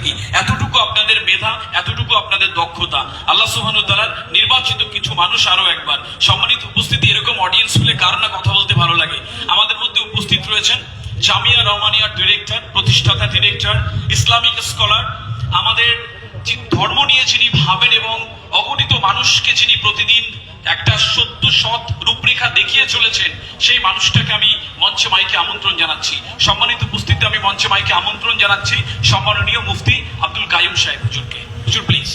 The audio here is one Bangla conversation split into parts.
কি এতটুকু আপনাদের মেধা, এতটুকু আপনাদের দক্ষতা। আল্লাহ সুবহানাহু ওয়া তাআলার নির্বাচিত কিছু মানুষ। আরো একবার সম্মানিত উপস্থিতি, এরকম অডিয়েন্স হলে কার না কথা বলতে ভালো লাগে। আমাদের মধ্যে উপস্থিত রয়েছেন জামিয়া রহমানিয়ার ডিরেক্টর, প্রতিষ্ঠাতা ডিরেক্টর, ইসলামিক স্কলার, আমাদের ধর্ম নিয়ে যিনি ভাবেন এবং অগণিত মানুষকে যিনি প্রতিদিন একটা সত্য সৎ রূপরেখা দেখিয়ে চলেছেন, সেই মানুষটাকে আমি মঞ্চে মাইকে আমন্ত্রণ জানাচ্ছি। সম্মানিত উপস্থিতি, আমি মঞ্চে মাইকে আমন্ত্রণ জানাচ্ছি সম্মাননীয় মুফতি আব্দুল কাইয়ুম সাহেব হুজুরকে। হুজুর please.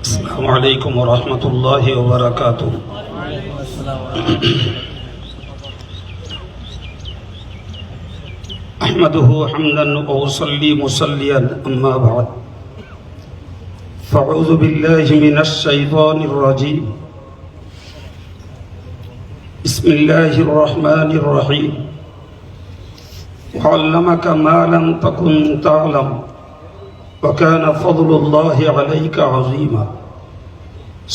السلام عليكم ورحمة الله وبركاته. أحمده حمدا وأصلي مصليا أما بعد فأعوذ بالله من الشيطان الرجيم. بسم الله الرحمن الرحيم. وعلمك ما لم تكن تعلم وكان فضل الله عليك عظيما.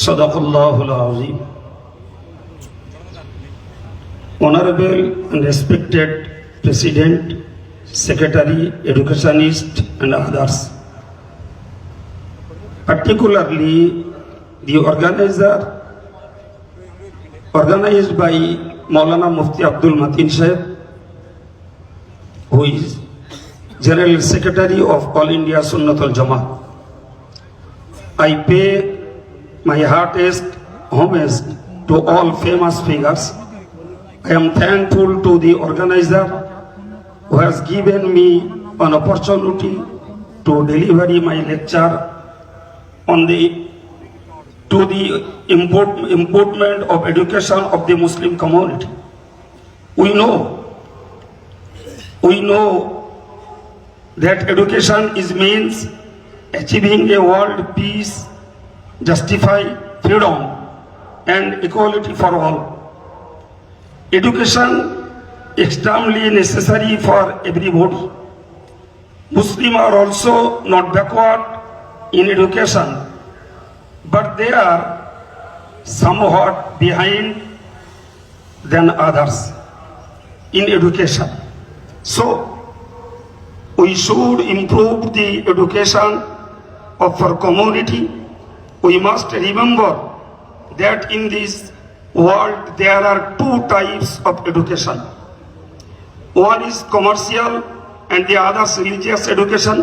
صدق الله العظيم. Honorable and respected President, Secretary, Educationist and others, particularly the organized by Maulana Mufti Abdul Mateen Sahib, who is General Secretary of All India Sunnatul Jamaat. I pay my heartiest homage to all famous figures. I am thankful to the organizer who has given me an opportunity to deliver my lecture on the improvement of education of the Muslim community. We know that education means achieving a world peace, justify freedom and equality for all. Education extremely necessary for everybody. Muslims are also not backward in education, but they are somewhat behind than others in education. So we should improve the education of our community. We must remember that in this world there are two types of education. One is commercial and the other is religious education.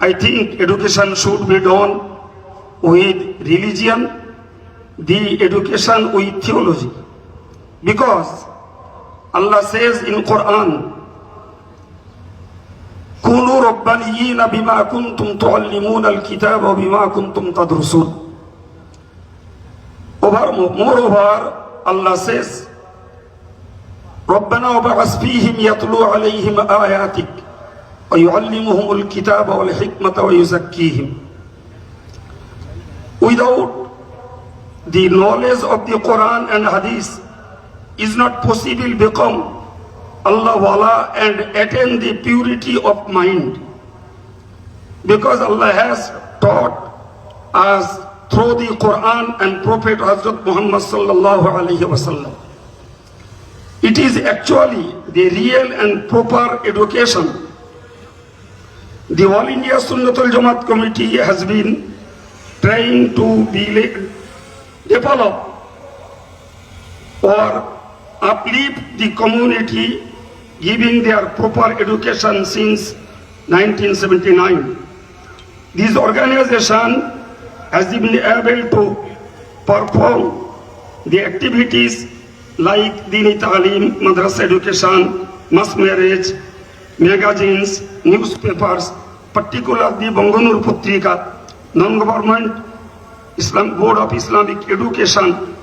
I think education should be done with religion, the education with theology. Because Allah says in Quran, كونوا ربانيين بما كنتم تعلمون الكتاب وبما كنتم تدرسون. Moreover, Allah says, ربنا وبعث فيهم يتلو عليهم آياتك ويعلمهم الكتاب والحكمة ويزكيهم. Without the knowledge of the Quran and Hadith, is not possible become Allah wala and attain the purity of mind, because Allah has taught us through the Quran and Prophet Hazrat Muhammad sallallahu alaihi wasallam. It is actually the real and proper education. The All India Sunnatul Jamaat Committee has been trying to develop or uplift the community, giving their proper education since 1979. This organization has been able to perform the activities like Dini Ta'aleem, Madrasa education, mass marriage, magazines, newspapers, particularly Banganur Putrika, non-government Islam Board of Islamic Education,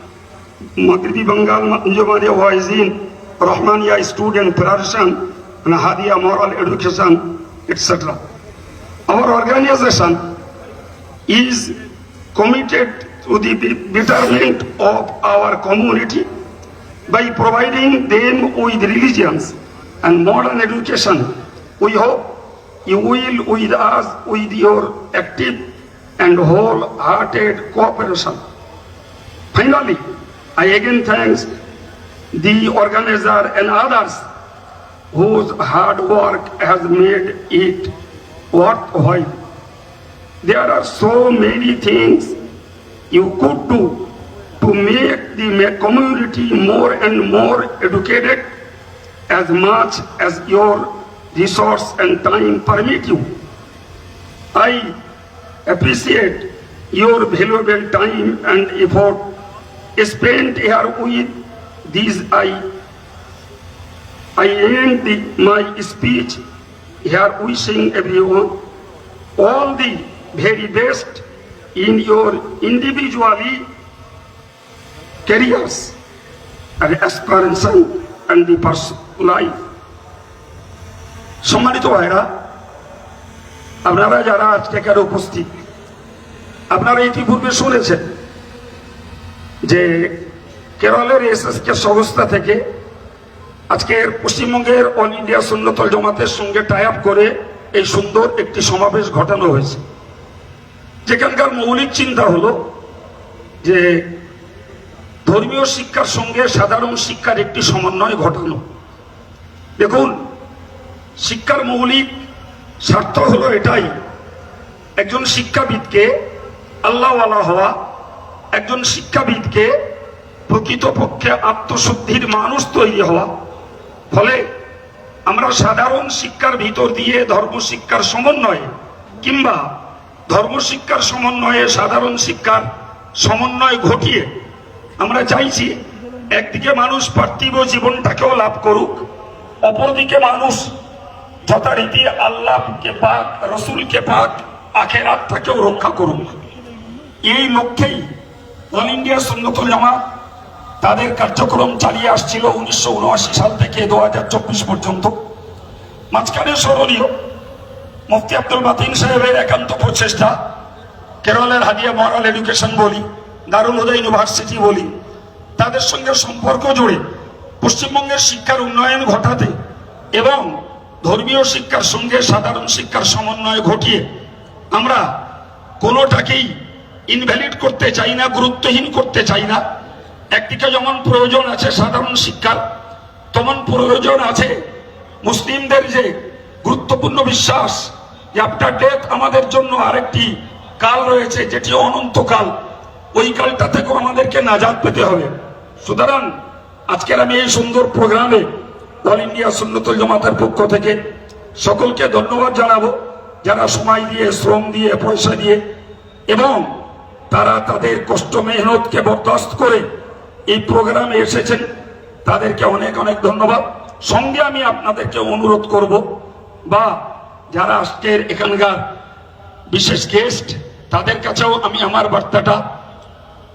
Maghribi Bengal Anjumani Waizin, Rahmania Student Federation, and Hadia Moral Education, etc. Our organization is committed to the betterment of our community by providing them with religions and modern education. We hope you will with us with your active and wholehearted cooperation. Finally, I again thank the organizer and others whose hard work has made it worthwhile. There are so many things you could do to make the community more and more educated as much as your resource and time permit you. I appreciate your valuable time and effort spent here with these. I end my speech here wishing everyone all the very best in your individually careers and aspiration and the personal life. সম্মানিত ভাইরা, আপনারা যারা আজকে এখানে উপস্থিত, আপনারা ইতিপূর্বে শুনেছেন যে কেরলের এসএসকে সংস্থা থেকে আজকের পশ্চিমবঙ্গের অল ইন্ডিয়া সুন্নতুল জামাতের সঙ্গে টাই আপ করে এই সুন্দর একটি সমাবেশ ঘটানো হয়েছে, যেখানকার মৌলিক চিন্তা হলো যে ধর্মীয় শিক্ষার সঙ্গে সাধারণ শিক্ষার একটি সমন্বয় ঘটানো। দেখুন, শিক্ষার মৌলিক স্বার্থ হলো এটাই, একজন শিক্ষাবিদকে আল্লাহওয়ালা হওয়া, একজন শিক্ষাবিদকে প্রকৃতপক্ষে আত্মশুদ্ধির মানুষ তৈরি হওয়া। ফলে আমরা সাধারণ শিক্ষার ভিতর দিয়ে ধর্মশিক্ষার সমন্বয়ে কিংবা ধর্মশিক্ষার সমন্বয়ে সাধারণ শিক্ষার সমন্বয় ঘটিয়ে আমরা চাইছি একদিকে মানুষ পার্থিব জীবনটাকেও লাভ করুক, অপরদিকে মানুষ যথারীতি আল্লাহকে পাক, রসুলকে পাক, আখিরাতটাকেও রক্ষা করুক। এই লক্ষ্যেই অল ইন্ডিয়া সুন্নতুল জামাত তাদের কার্যক্রম চালিয়ে আসছিল 1979 সাল থেকে 2024 পর্যন্ত। মাঝখানে স্মরণীয় মুফতি আব্দুল মাতিন সাহেবের একান্ত প্রচেষ্টা, কেরলের হাদিয়া মরাল এডুকেশন বলি, দারুল হুদা ইউনিভার্সিটি বলি, তাদের সঙ্গে সম্পর্ক জুড়ে পশ্চিমবঙ্গের শিক্ষার উন্নয়ন ঘটাতে এবং ধর্মীয় শিক্ষার সঙ্গে সাধারণ শিক্ষার সমন্বয় ঘটিয়ে আমরা কোনোটাকেই ইনভ্যালিড করতে চাই না, গুরুত্বহীন করতে চাই না। একদিকে যেমন প্রয়োজন আছে সাধারণ শিক্ষার, তেমন প্রয়োজন আছে মুসলিমদের যে গুরুত্বপূর্ণ বিশ্বাস যে আফটার ডেথ আমাদের জন্য আরেকটি কাল রয়েছে, যেটি অনন্তকাল। ওই কালটা থেকেও আমাদেরকে নাজাত পেতে হবে। সুতরাং আজকের আমি এই সুন্দর প্রোগ্রামে অল ইন্ডিয়া সুন্নতুল জামাতের পক্ষ থেকে সকলকে ধন্যবাদ জানাবো, যারা সময় দিয়ে, শ্রম দিয়ে, পয়সা দিয়ে এবং তারা তাদের কষ্ট মেহনতকে বরদাস্ত করে এই প্রোগ্রামে এসেছেন, তাদেরকে অনেক অনেক ধন্যবাদ। সঙ্গে আমি আপনাদেরকে অনুরোধ করব, বা যারা আজকের এখানকার বিশেষ গেস্ট, তাদের কাছেও আমি আমার বার্তাটা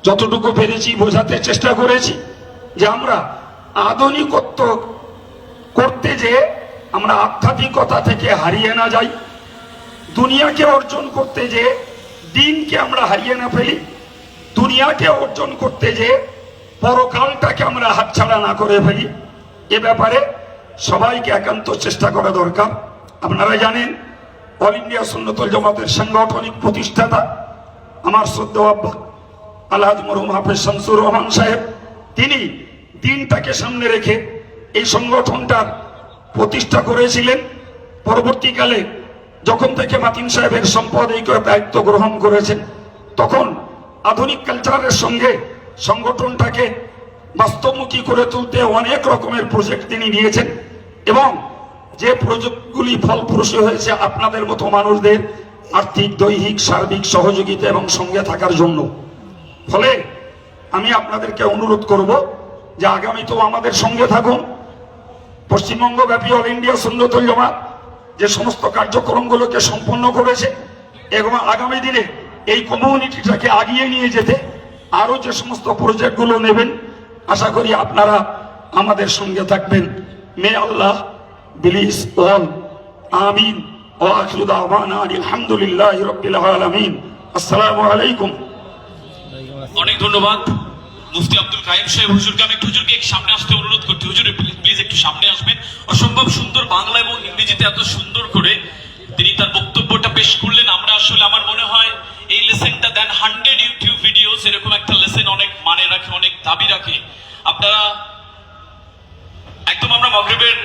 যতটুকু পেরেছি বোঝাতে চেষ্টা করেছি যে আমরা আধুনিকত্ব করতে যে আমরা আধ্যাত্মিকতা থেকে হারিয়ে না যাই, দুনিয়াকে অর্জন করতে যে দিনকে আমরা হারিয়ে না ফেলি, দুনিয়াকে অর্জন করতে যে পরকালটাকে আমরা হাতছাড়া না করে ফেলি। এ ব্যাপারে সবাইকে একান্ত চেষ্টা করা দরকার। আপনারা জানেন অল ইন্ডিয়া সুন্নতুল জামাতের সাংগঠনিক প্রতিষ্ঠাতা আমার শ্রদ্ধেয় আব্বা আলহাজ মরহুম হাফেজ শামসুর রহমান সাহেব, তিনি দিনটাকে সামনে রেখে এই সংগঠনটার প্রতিষ্ঠা করেছিলেন। পরবর্তীকালে যখন থেকে মাতিন সাহেবের সম্পাদক দায়িত্ব গ্রহণ করেছেন, তখন আধুনিক কালচারের সঙ্গে সংগঠনটাকে বাস্তবমুখী করে তুলতে অনেক রকমের প্রজেক্ট তিনি নিয়েছেন এবং যে প্রজেক্টগুলি ফলপ্রসূ হয়েছে আপনাদের মতো মানুষদের আর্থিক, দৈহিক, সার্বিক সহযোগিতা এবং সঙ্গে থাকার জন্য। ফলে আমি আপনাদেরকে অনুরোধ করব যে আগামীতেও আমাদের সঙ্গে থাকুন। পশ্চিমবঙ্গ ব্যাপী অল ইন্ডিয়া সুন্নতুল জামাত যে সমস্ত কার্যক্রমগুলোকে সম্পন্ন করেছে এবং আগামী দিনে এই কমিউনিটিটাকে আগিয়ে নিয়ে যেতে আরো যে সমস্ত প্রজেক্টগুলো নেবেন, আশা করি আপনারা আমাদের সঙ্গে থাকবেন। মে আল্লাহ ব্লেস অল, আমিন। ওয়া আখিরু দাওয়ানা আলহামদুলিল্লাহি রাব্বিল আলামিন। আসসালামু আলাইকুম। অনেক ধন্যবাদ। মুফতি আব্দুল কাইম সাহেব হুজুরকে আমি একটু হুজুরকে সামনে আসতে অনুরোধ করছি। হুজুর প্লিজ একটু সামনে আসবেন। অসম্ভব সুন্দর বাংলা এবং ইংরেজিতে এত সুন্দর করে তিনি তার বক্তব্যটা পেশ করলেন। আমরা আসলে আমার মনে হয় এই লেসেনটা দেন 100 ইউটিউব ভিডিওস, এরকম একটা লেসেন অনেক মানে রাখে, অনেক দাবি রাখে। আপনারা একদম আমরা মাগরিবের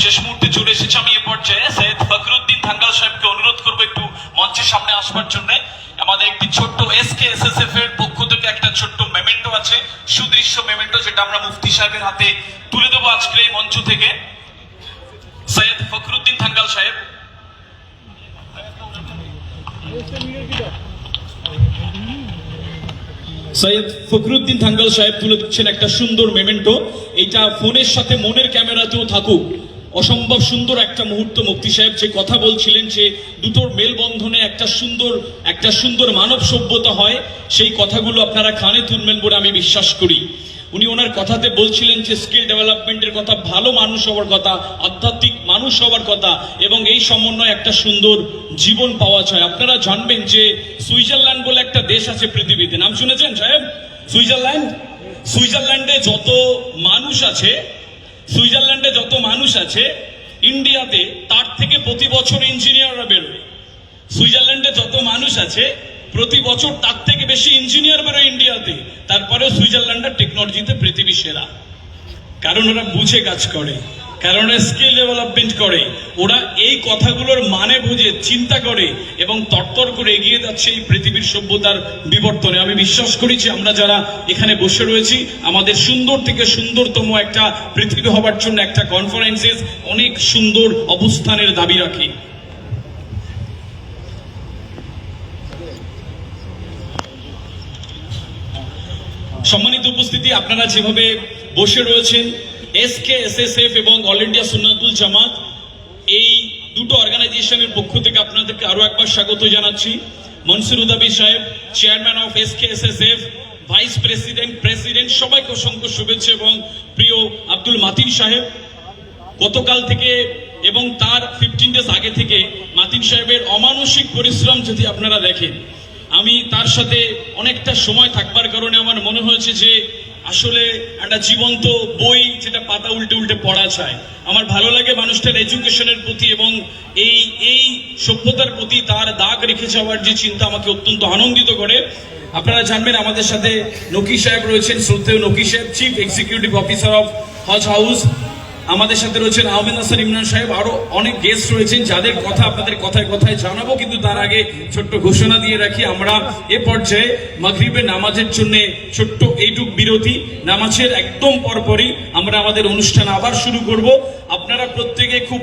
শেষ মুহূর্তে চলে এসেছি। আমি এ পর্যায়ে সৈয়দ ফখরুদ্দিন থাঙ্গাল সাহেবকে অনুরোধ করবো একটু মঞ্চের সামনে আসবার জন্য। আমাদের একটি ছোট্ট SKSSF এর পক্ষ থেকে একটা ছোট্ট মেমেন্টো আছে, সুদৃশ্য মেমেন্টো, যেটা আমরা মুফতি সাহেবের হাতে তুলে দেবো আজকের এই মঞ্চ থেকে। সৈয়দ ফখরুদ্দিন থাঙ্গাল সাহেব। সৈয়দ ফখরুদ্দিন থাঙ্গাল সাহেব তুলে দিচ্ছেন একটা সুন্দর মেমেন্টো। এইটা ফোনের সাথে মনের ক্যামেরাতেও থাকুক। অসম্ভব সুন্দর একটা মুহূর্ত। মুফতি সাহেব যে কথা বলছিলেন যে দুটোর মেলবন্ধনে একটা সুন্দর মানব সভ্যতা হয়, সেই কথাগুলো আপনারা কানে তুলবেন বলে আমি বিশ্বাস করি। উনি ওনার কথাতে বলছিলেন যে স্কিল ডেভেলপমেন্টের কথা, ভালো মানুষ হওয়ার কথা, আধ্যাত্মিক মানুষ হওয়ার কথা, এবং এই সমন্বয়ে একটা সুন্দর জীবন পাওয়া যায়। আপনারা জানবেন যে সুইজারল্যান্ড বলে একটা দেশ আছে পৃথিবীতে, নাম শুনেছেন সাহেব? সুইজারল্যান্ডে যত মানুষ আছে ইন্ডিয়াতে তার থেকে প্রতি বছর ইঞ্জিনিয়াররা বেরোয়। সুইজারল্যান্ডে যত মানুষ আছে প্রতি বছর তার থেকে বেশি ইঞ্জিনিয়ার বেরোয় ইন্ডিয়াতে। তারপরে সুইজারল্যান্ডের টেকনোলজিতে পৃথিবী সেরা, কারণ ওরা বুঝে কাজ করে, কারণ ওরা স্কিল ডেভেলপমেন্ট করে। ওরা এই কথাগুলোর মানে বুঝে চিন্তা করে এবং তরতর করে এগিয়ে যাচ্ছে এই পৃথিবীর সভ্যতার বিবর্তনে। আমি বিশ্বাস করি যে আমরা যারা এখানে বসে রয়েছি আমাদের সুন্দর থেকে সুন্দরতম একটা পৃথিবী হবার জন্য একটা কনফারেন্সেস অনেক সুন্দর অবস্থানের দাবি রাখি। সম্মানিত উপস্থিতি, আপনারা যেভাবে বসে রয়েছেন, SKSSF এবং অল ইন্ডিয়া সুন্নাতুল জামাত, এই দুটো অর্গানাইজেশনের পক্ষ থেকে আপনাদেরকে আরো একবার স্বাগত জানাচ্ছি। মনসুর উদাবি সাহেব, chairman of SKSSF, vice president, সবাইকে অসংখ্য শুভেচ্ছা। এবং প্রিয় আব্দুল মাতিন সাহেব, গতকাল থেকে এবং তার 15 ডেজ আগে থেকে মাতিন সাহেবের অমানসিক পরিশ্রম যদি আপনারা দেখেন, আমি তার সাথে অনেকটা সময় থাকবার কারণে আমার মনে হয়েছে যে আসলে একটা জীবন্ত বই যেটা পাতা উল্টে উল্টে পড়া যায়। আমার ভালো লাগে মানুষটার এডুকেশনের প্রতি এবং এই সভ্যতার প্রতি তার দাগ রেখে যাওয়ার যে চিন্তা আমাকে অত্যন্ত আনন্দিত করে। আপনারা জানবেন আমাদের সাথে নকি সাহেব রয়েছেন, শ্রদ্ধেয় নকি সাহেব, chief executive officer of Haj house. আমাদের সাথে রয়েছেন আহমেদ হাসান ইমরান সাহেব, আরো অনেক গেস্ট রয়েছেন যাদের কথা আপনাদের কথায় কথায় জানাবো। কিন্তু তার আগে ছোট্ট ঘোষণা দিয়ে রাখি, আমরা এ পর্যায়ে মাগরিবের নামাজের জন্য ছোট্ট এইটুক বিরতি, নামাজের একদম পরপরই আমরা আমাদের অনুষ্ঠান আবার শুরু করব। আপনারা প্রত্যেকে খুব